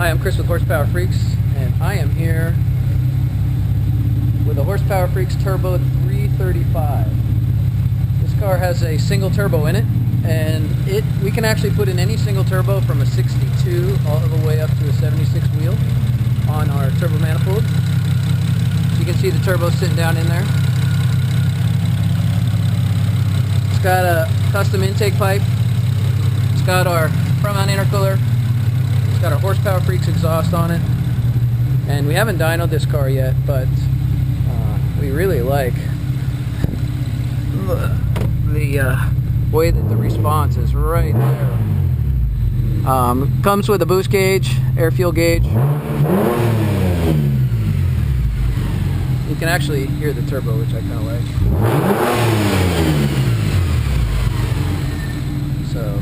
Hi, I'm Chris with Horsepower Freaks, and I am here with a Horsepower Freaks Turbo 335. This car has a single turbo in it, and we can actually put in any single turbo from a 62 all the way up to a 76 wheel on our turbo manifold. So you can see the turbo sitting down in there. It's got a custom intake pipe. It's got our front mount intercooler. It's got our Horsepower Freaks exhaust on it. And we haven't dynoed this car yet, but we really like the way that the response is right there. Comes with a boost gauge, air fuel gauge. You can actually hear the turbo, which I kind of like. So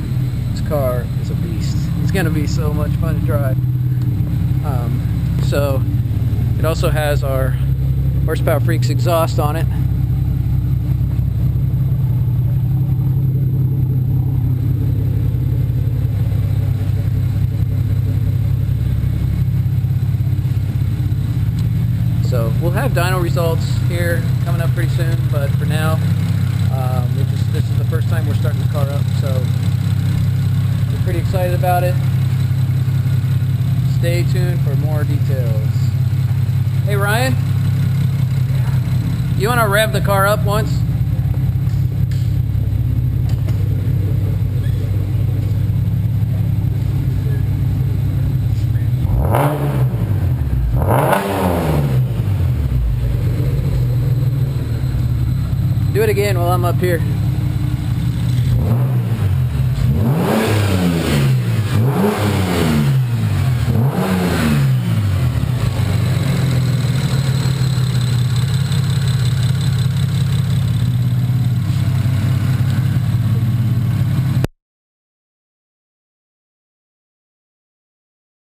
this car is a beast. It's going to be so much fun to drive. So it also has our Horsepower Freaks exhaust on it. So we'll have dyno results here coming up pretty soon, but for now, this is the first time we're starting the car up, so we're pretty excited about it. Stay tuned for more details. Hey Ryan, you want to rev the car up once? Do it again while I'm up here.